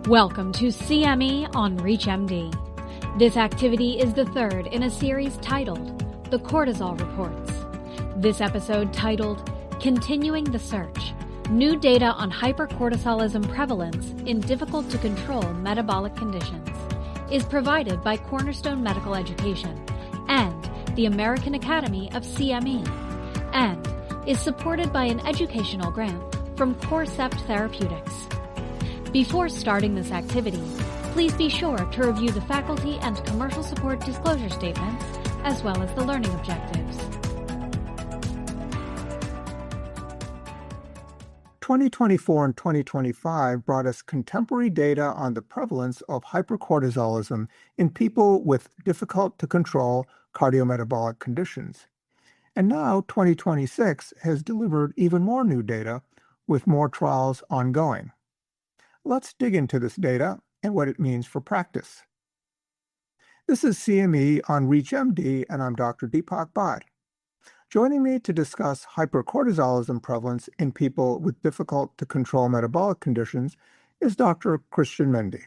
Welcome to CME on ReachMD. This activity is the third in a series titled The Cortisol Reports. This episode, titled Continuing the Search, New Data on Hypercortisolism Prevalence in Difficult to Control Metabolic Conditions, is provided by Cornerstone Medical Education and the American Academy of CME, and is supported by an educational grant from Corcept Therapeutics. Before starting this activity, please be sure to review the faculty and commercial support disclosure statements, as well as the learning objectives. 2024 and 2025 brought us contemporary data on the prevalence of hypercortisolism in people with difficult-to-control cardiometabolic conditions. And now 2026 has delivered even more new data with more trials ongoing. Let's dig into this data and what it means for practice. This is CME on ReachMD, and I'm Dr. Deepak Bhatt. Joining me to discuss hypercortisolism prevalence in people with difficult-to-control metabolic conditions is Dr. Christian Mende.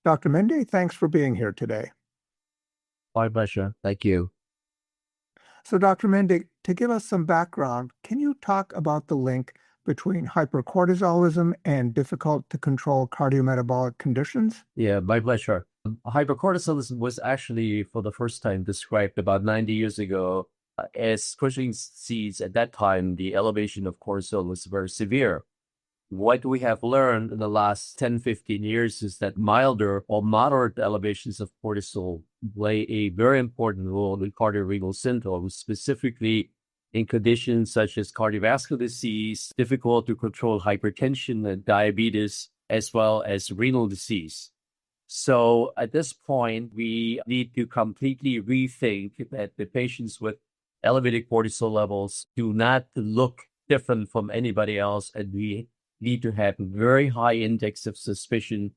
Dr. Mende, thanks for being here today. My pleasure. Thank you. So, Dr. Mende, to give us some background, can you talk about the link between hypercortisolism and difficult-to-control cardiometabolic conditions? Yeah, my pleasure. Hypercortisolism was actually for the first time described about 90 years ago as Cushing's disease. At that time, the elevation of cortisol was very severe. What we have learned in the last 10, 15 years is that milder or moderate elevations of cortisol play a very important role in cardiorenal syndrome, specifically in conditions such as cardiovascular disease, difficult to control hypertension and diabetes, as well as renal disease. So at this point, we need to completely rethink that the patients with elevated cortisol levels do not look different from anybody else, and we need to have a very high index of suspicion.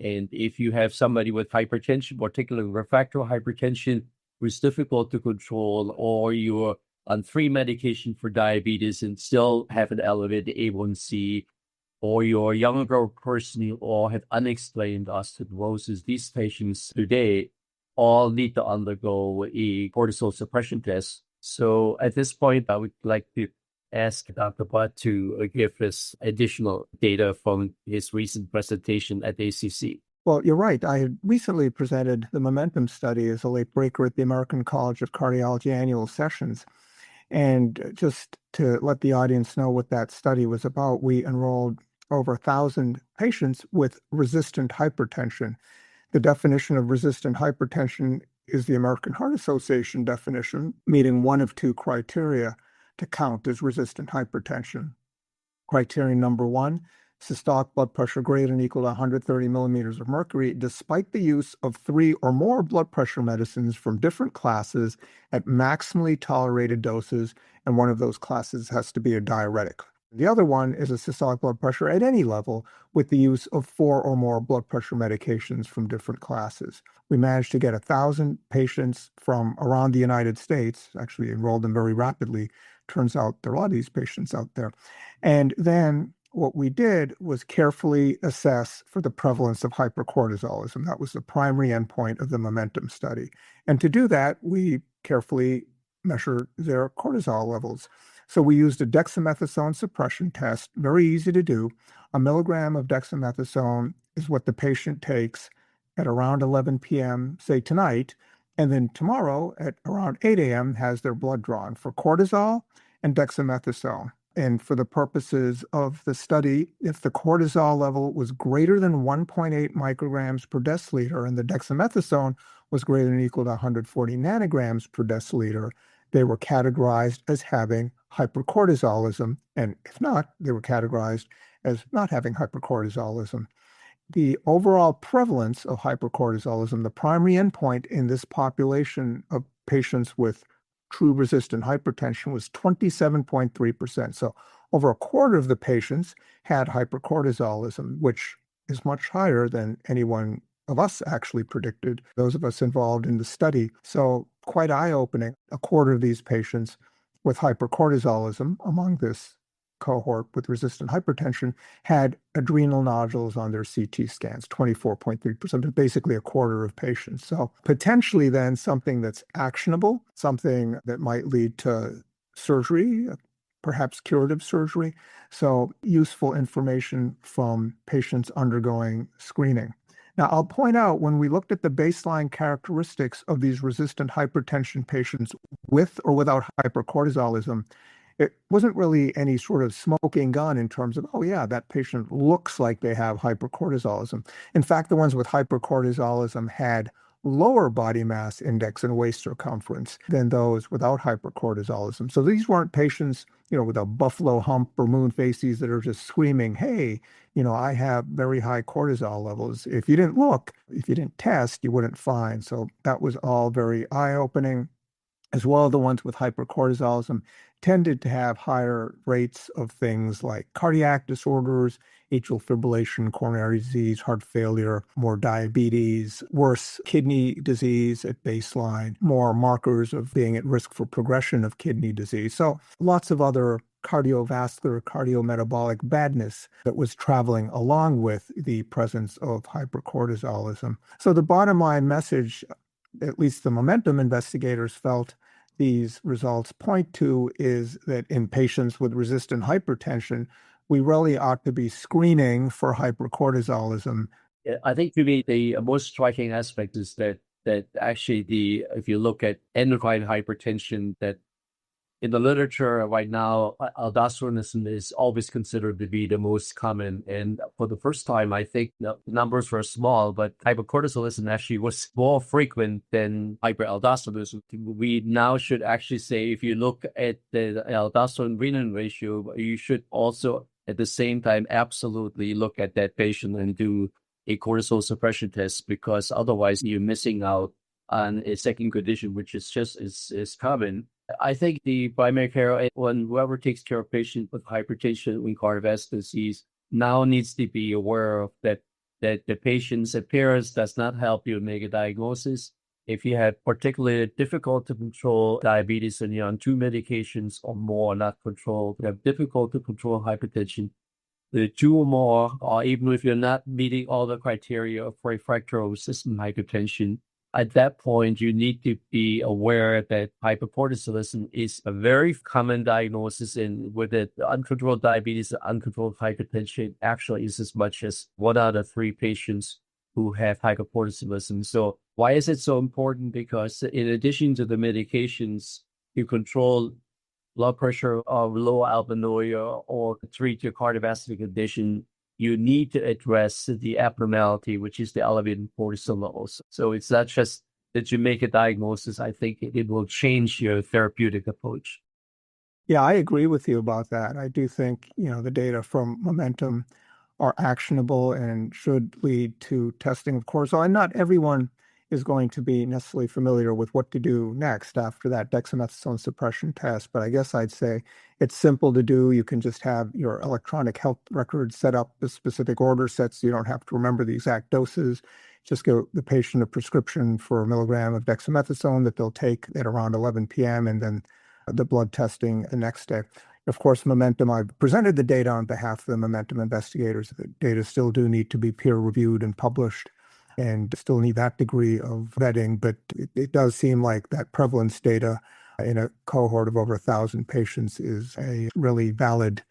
And if you have somebody with hypertension, particularly refractory hypertension, who's difficult to control, or you're on free medication for diabetes and still have an elevated A1C, or you're a younger person or have unexplained osteoporosis, these patients today all need to undergo a cortisol suppression test. So at this point, I would like to ask Dr. Bhatt to give us additional data from his recent presentation at ACC. Well, you're right. I had recently presented the Momentum study as a late breaker at the American College of Cardiology annual sessions. And just to let the audience know what that study was about, we enrolled over 1,000 patients with resistant hypertension. The definition of resistant hypertension is the American Heart Association definition, meeting one of two criteria to count as resistant hypertension. Criterion number one, systolic blood pressure greater than or equal to 130 millimeters of mercury, despite the use of 3 or more blood pressure medicines from different classes at maximally tolerated doses, and one of those classes has to be a diuretic. The other one is a systolic blood pressure at any level with the use of 4 or more blood pressure medications from different classes. We managed to get 1,000 patients from around the United States, actually enrolled them very rapidly. Turns out there are a lot of these patients out there. And then what we did was carefully assess for the prevalence of hypercortisolism. That was the primary endpoint of the Momentum study. And to do that, we carefully measured their cortisol levels. So we used a dexamethasone suppression test, very easy to do. A milligram of dexamethasone is what the patient takes at around 11 p.m., say tonight, and then tomorrow at around 8 a.m. has their blood drawn for cortisol and dexamethasone. And for the purposes of the study, if the cortisol level was greater than 1.8 micrograms per deciliter and the dexamethasone was greater than or equal to 140 nanograms per deciliter, they were categorized as having hypercortisolism. And if not, they were categorized as not having hypercortisolism. The overall prevalence of hypercortisolism, the primary endpoint in this population of patients with true resistant hypertension, was 27.3%. So over a quarter of the patients had hypercortisolism, which is much higher than anyone of us actually predicted, those of us involved in the study. So quite eye-opening, a quarter of these patients with hypercortisolism among this cohort with resistant hypertension had adrenal nodules on their CT scans, 24.3%, but basically a quarter of patients. So potentially then something that's actionable, something that might lead to surgery, perhaps curative surgery. So useful information from patients undergoing screening. Now, I'll point out when we looked at the baseline characteristics of these resistant hypertension patients with or without hypercortisolism, it wasn't really any sort of smoking gun in terms of, oh yeah, that patient looks like they have hypercortisolism. In fact, the ones with hypercortisolism had lower body mass index and waist circumference than those without hypercortisolism. So these weren't patients, with a buffalo hump or moon faces that are just screaming, hey, I have very high cortisol levels. If you didn't look, if you didn't test, you wouldn't find. So that was all very eye-opening. As well, the ones with hypercortisolism tended to have higher rates of things like cardiac disorders, atrial fibrillation, coronary disease, heart failure, more diabetes, worse kidney disease at baseline, more markers of being at risk for progression of kidney disease. So lots of other cardiovascular, cardiometabolic badness that was traveling along with the presence of hypercortisolism. So the bottom line message, at least the Momentum investigators felt these results point to, is that in patients with resistant hypertension, we really ought to be screening for hypercortisolism. I think to me, the most striking aspect is that actually if you look at endocrine hypertension, that in the literature right now, aldosteronism is always considered to be the most common. And for the first time, I think the numbers were small, but hypercortisolism actually was more frequent than hyperaldosteronism. We now should actually say, if you look at the aldosterone-renin ratio, you should also at the same time absolutely look at that patient and do a cortisol suppression test, because otherwise you're missing out on a second condition, which is just is common. I think the primary care, when whoever takes care of patients with hypertension and cardiovascular disease, now needs to be aware of that the patient's appearance does not help you make a diagnosis. If you have particularly difficult to control diabetes and you're on 2 medications or more not controlled, you have difficult to control hypertension, the 2 or more, or even if you're not meeting all the criteria for refractory resistant hypertension, at that point, you need to be aware that hypercortisolism is a very common diagnosis, and with it, uncontrolled diabetes, uncontrolled hypertension actually is as much as 1 out of 3 patients who have hypercortisolism. So why is it so important? Because in addition to the medications, you control blood pressure or low albuminuria or treat your cardiovascular condition, you need to address the abnormality, which is the elevated cortisol levels. So it's not just that you make a diagnosis. I think it will change your therapeutic approach. Yeah, I agree with you about that. I do think, the data from Momentum are actionable and should lead to testing of cortisol. And not everyone is going to be necessarily familiar with what to do next after that dexamethasone suppression test. But I guess I'd say it's simple to do. You can just have your electronic health record set up a specific order set so you don't have to remember the exact doses. Just give the patient a prescription for 1 milligram of dexamethasone that they'll take at around 11 p.m. and then the blood testing the next day. Of course, Momentum, I've presented the data on behalf of the Momentum investigators. The data still do need to be peer-reviewed and published, and still need that degree of vetting. But it does seem like that prevalence data in a cohort of over 1,000 patients is a really valid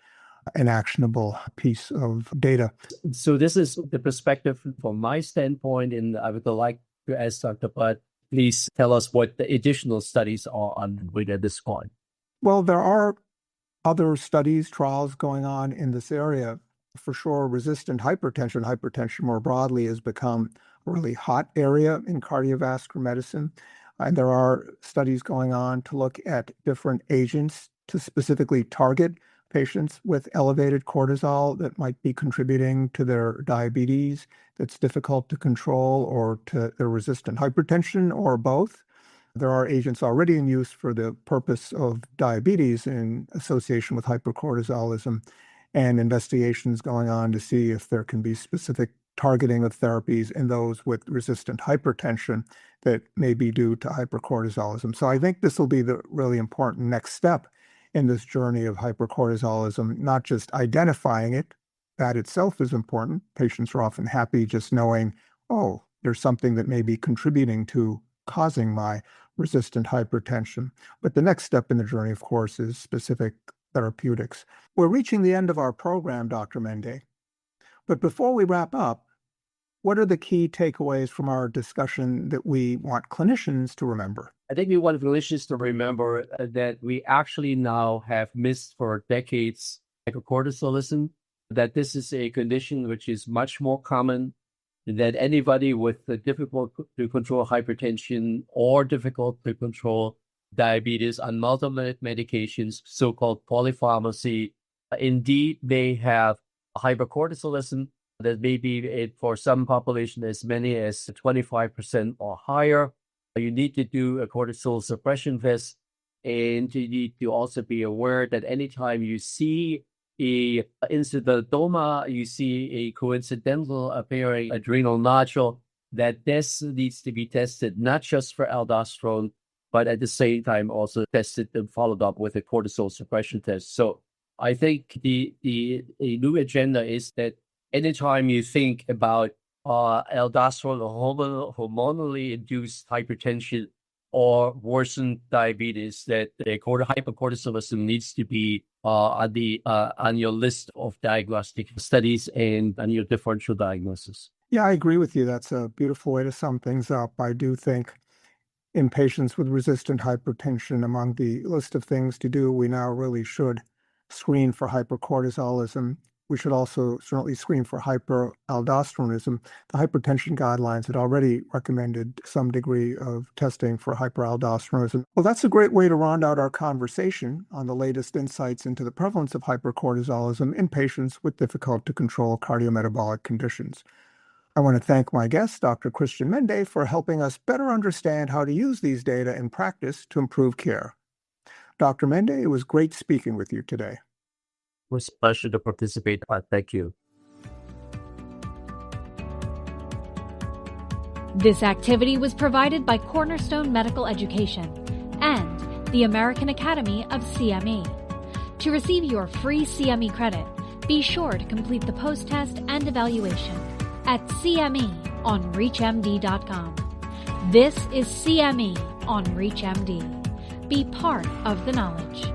and actionable piece of data. So this is the perspective from my standpoint, and I would like to ask Dr. Bhatt, please tell us what the additional studies are underway at this point. Well, there are other studies, trials going on in this area. For sure, resistant hypertension more broadly, has become a really hot area in cardiovascular medicine. And there are studies going on to look at different agents to specifically target patients with elevated cortisol that might be contributing to their diabetes that's difficult to control, or to their resistant hypertension, or both. There are agents already in use for the purpose of diabetes in association with hypercortisolism, and investigations going on to see if there can be specific targeting of therapies in those with resistant hypertension that may be due to hypercortisolism. So I think this will be the really important next step in this journey of hypercortisolism, not just identifying it. That itself is important. Patients are often happy just knowing, oh, there's something that may be contributing to causing my resistant hypertension. But the next step in the journey, of course, is specific therapeutics. We're reaching the end of our program, Dr. Mende. But before we wrap up, what are the key takeaways from our discussion that we want clinicians to remember? I think we want clinicians to remember that we actually now have missed for decades hypercortisolism, that this is a condition which is much more common, that anybody with difficult to control hypertension or difficult to control diabetes on multiple medications, so-called polypharmacy, indeed may have hypercortisolism that may be for some population as many as 25% or higher. You need to do a cortisol suppression test, and you need to also be aware that anytime you see a incidentoma, you see a coincidental appearing adrenal nodule, that this needs to be tested not just for aldosterone, but at the same time also tested and followed up with a cortisol suppression test. So I think the new agenda is that anytime you think about aldosterone or hormonally induced hypertension or worsened diabetes, that the hypercortisolism needs to be on your list of diagnostic studies and on your differential diagnosis. Yeah, I agree with you. That's a beautiful way to sum things up. I do think in patients with resistant hypertension, among the list of things to do, we now really should screen for hypercortisolism. We should also certainly screen for hyperaldosteronism. The hypertension guidelines had already recommended some degree of testing for hyperaldosteronism. Well, that's a great way to round out our conversation on the latest insights into the prevalence of hypercortisolism in patients with difficult to control cardiometabolic conditions. I want to thank my guest, Dr. Christian Mende, for helping us better understand how to use these data in practice to improve care. Dr. Mende, it was great speaking with you today. It was a pleasure to participate. Thank you. This activity was provided by Cornerstone Medical Education and the American Academy of CME. To receive your free CME credit, be sure to complete the post-test and evaluation at CME on ReachMD.com. This is CME on ReachMD. Be part of the knowledge.